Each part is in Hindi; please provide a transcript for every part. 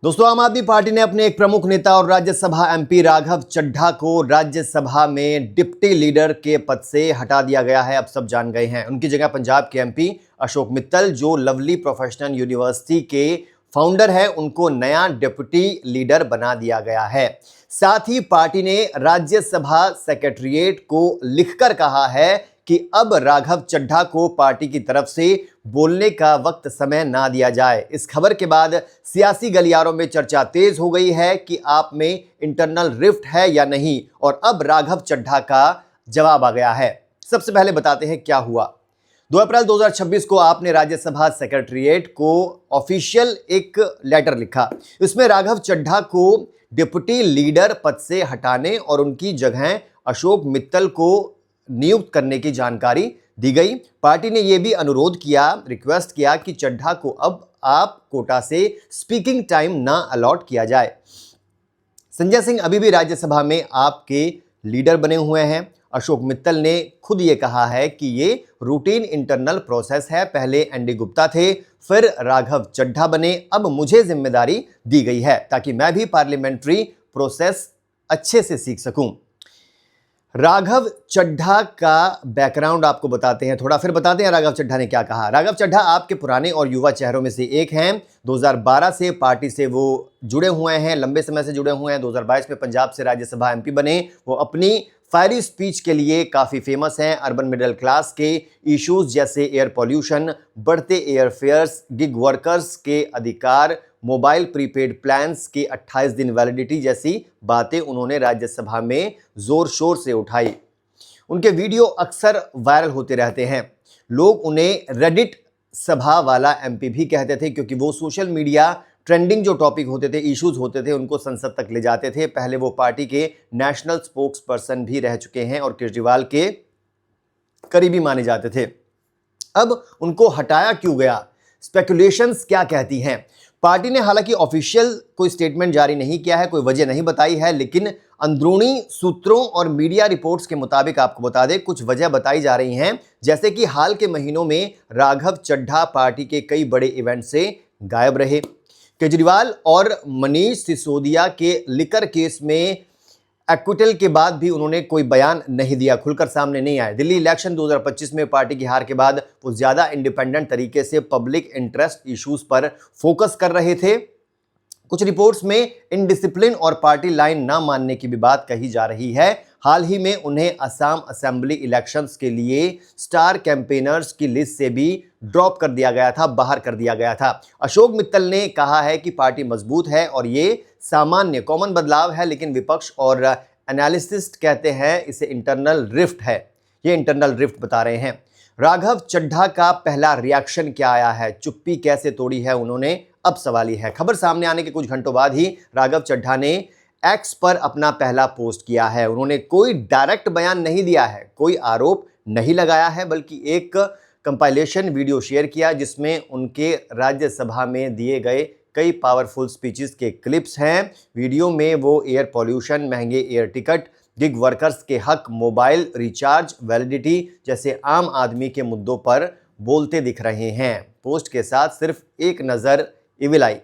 दोस्तों, आम आदमी पार्टी ने अपने एक प्रमुख नेता और राज्यसभा एमपी राघव चड्ढा को राज्यसभा में डिप्टी लीडर के पद से हटा दिया गया है। अब सब जान गए हैं। उनकी जगह पंजाब के एमपी अशोक मित्तल, जो लवली प्रोफेशनल यूनिवर्सिटी के फाउंडर है, उनको नया डिप्टी लीडर बना दिया गया है। साथ ही पार्टी ने राज्यसभा सेक्रेटेरिएट को लिखकर कहा है कि अब राघव चड्ढा को पार्टी की तरफ से बोलने का वक्त समय ना दिया जाए। इस खबर के बाद सियासी गलियारों में चर्चा तेज हो गई है कि आप में इंटरनल रिफ्ट है या नहीं, और अब राघव चड्ढा का जवाब आ गया है। सबसे पहले बताते हैं क्या हुआ। 2 अप्रैल 2026 को आपने राज्यसभा सेक्रेटेरिएट को ऑफिशियल एक लेटर लिखा। इसमें राघव चड्ढा को डिप्टी लीडर पद से हटाने और उनकी जगह अशोक मित्तल को नियुक्त करने की जानकारी दी गई। पार्टी ने यह भी अनुरोध किया, रिक्वेस्ट किया कि चड्ढा को अब आप कोटा से स्पीकिंग टाइम ना अलॉट किया जाए। संजय सिंह अभी भी राज्यसभा में आपके लीडर बने हुए हैं। अशोक मित्तल ने खुद ये कहा है कि ये रूटीन इंटरनल प्रोसेस है। पहले एनडी गुप्ता थे, फिर राघव चड्ढा बने, अब मुझे जिम्मेदारी दी गई है ताकि मैं भी पार्लियामेंट्री प्रोसेस अच्छे से सीख सकूं। राघव चड्ढा का बैकग्राउंड आपको बताते हैं थोड़ा, फिर बताते हैं राघव चड्ढा ने क्या कहा। राघव चड्ढा आपके पुराने और युवा चेहरों में से एक हैं। 2012 से पार्टी से वो जुड़े हुए हैं, लंबे समय से जुड़े हुए हैं। 2022 में पंजाब से राज्यसभा एमपी बने। वो अपनी फायरी स्पीच के लिए काफ़ी फेमस हैं। अर्बन मिडिल क्लास के इश्यूज जैसे एयर पॉल्यूशन, बढ़ते एयर फेयर्स, गिग वर्कर्स के अधिकार, मोबाइल प्रीपेड प्लान्स की 28 दिन वैलिडिटी जैसी बातें उन्होंने राज्यसभा में जोर शोर से उठाई। उनके वीडियो अक्सर वायरल होते रहते हैं। लोग उन्हें रेडिट सभा वाला एमपी भी कहते थे, क्योंकि वो सोशल मीडिया ट्रेंडिंग जो टॉपिक होते थे, इश्यूज होते थे, उनको संसद तक ले जाते थे। पहले वो पार्टी के नेशनल स्पोक्स पर्सन भी रह चुके हैं और केजरीवाल के करीबी माने जाते थे। अब उनको हटाया क्यों गया? स्पेकुलेशंस क्या कहती हैं? पार्टी ने हालांकि ऑफिशियल कोई स्टेटमेंट जारी नहीं किया है, कोई वजह नहीं बताई है, लेकिन अंदरूनी सूत्रों और मीडिया रिपोर्ट्स के मुताबिक आपको बता दें, कुछ वजह बताई जा रही हैं। जैसे कि हाल के महीनों में राघव चड्ढा पार्टी के कई बड़े इवेंट से गायब रहे। केजरीवाल और मनीष सिसोदिया के लिकर केस में एक्विटल के बाद भी उन्होंने कोई बयान नहीं दिया, खुलकर सामने नहीं आए। दिल्ली इलेक्शन 2025 में पार्टी की हार के बाद वो ज़्यादा इंडिपेंडेंट तरीके से पब्लिक इंटरेस्ट इश्यूज पर फोकस कर रहे थे। कुछ रिपोर्ट्स में इनडिसिप्लिन और पार्टी लाइन ना मानने की भी बात कही जा रही है। हाल ही में उन्हें असम असेंबली इलेक्शंस के लिए स्टार कैंपेनर्स की लिस्ट से भी ड्रॉप कर दिया गया था, बाहर कर दिया गया था। अशोक मित्तल ने कहा है कि पार्टी मजबूत है और ये सामान्य कॉमन बदलाव है, लेकिन विपक्ष और एनालिस्टिस्ट कहते हैं इसे इंटरनल रिफ्ट है। ये इंटरनल रिफ्ट बता रहे हैं। राघव चड्ढा का पहला रिएक्शन क्या आया है? चुप्पी कैसे तोड़ी है उन्होंने? अब सवाल ही है। खबर सामने आने के कुछ घंटों बाद ही राघव चड्ढा ने एक्स पर अपना पहला पोस्ट किया है। उन्होंने कोई डायरेक्ट बयान नहीं दिया है, कोई आरोप नहीं लगाया है, बल्कि एक कंपाइलेशन वीडियो शेयर किया जिसमें उनके राज्यसभा में दिए गए कई पावरफुल स्पीचेस के क्लिप्स हैं। वीडियो में वो एयर पॉल्यूशन, महंगे एयर टिकट, गिग वर्कर्स के हक, मोबाइल रिचार्ज वैलिडिटी जैसे आम आदमी के मुद्दों पर बोलते दिख रहे हैं। पोस्ट के साथ सिर्फ एक नज़र इविल आई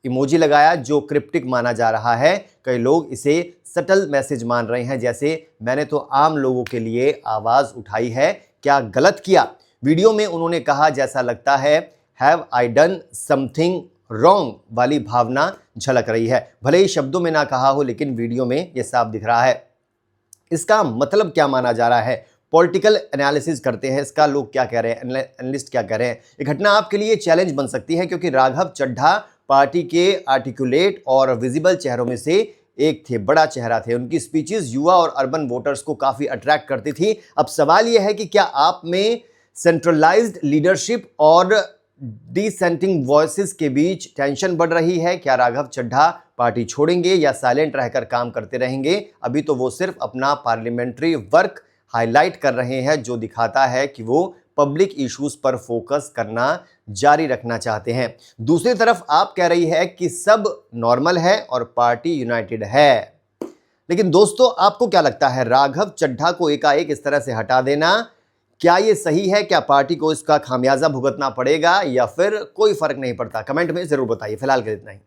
इमोजी लगाया, जो क्रिप्टिक माना जा रहा है। कई लोग इसे सटल मैसेज मान रहे हैं, जैसे मैंने तो आम लोगों के लिए आवाज़ उठाई है, क्या गलत किया? वीडियो में उन्होंने कहा, जैसा लगता है have I done something wrong वाली भावना झलक रही है। भले ही शब्दों में ना कहा हो, लेकिन वीडियो में यह साफ दिख रहा है। इसका मतलब क्या माना जा रहा है? पॉलिटिकल एनालिसिस करते हैं इसका, लोग क्या कह रहे हैं, एनालिस्ट क्या कह रहे हैं। ये घटना आपके लिए चैलेंज बन सकती है, क्योंकि राघव चड्ढा पार्टी के आर्टिकुलेट और विजिबल चेहरों में से एक थे, बड़ा चेहरा थे। उनकी स्पीचेस युवा और अर्बन वोटर्स को काफ़ी अट्रैक्ट करती थी। अब सवाल यह है कि क्या आप में सेंट्रलाइज्ड लीडरशिप और डिसेंटिंग वॉइसेस के बीच टेंशन बढ़ रही है? क्या राघव चड्ढा पार्टी छोड़ेंगे या साइलेंट रहकर काम करते रहेंगे? अभी तो वो सिर्फ अपना पार्लियामेंट्री वर्क हाईलाइट कर रहे हैं, जो दिखाता है कि वो पब्लिक इश्यूज पर फोकस करना जारी रखना चाहते हैं। दूसरी तरफ आप कह रही है कि सब नॉर्मल है और पार्टी यूनाइटेड है। लेकिन दोस्तों, आपको क्या लगता है, राघव चड्ढा को एकाएक इस तरह से हटा देना क्या ये सही है? क्या पार्टी को इसका खामियाजा भुगतना पड़ेगा या फिर कोई फर्क नहीं पड़ता? कमेंट में जरूर बताइए। फिलहाल के लिए इतना ही।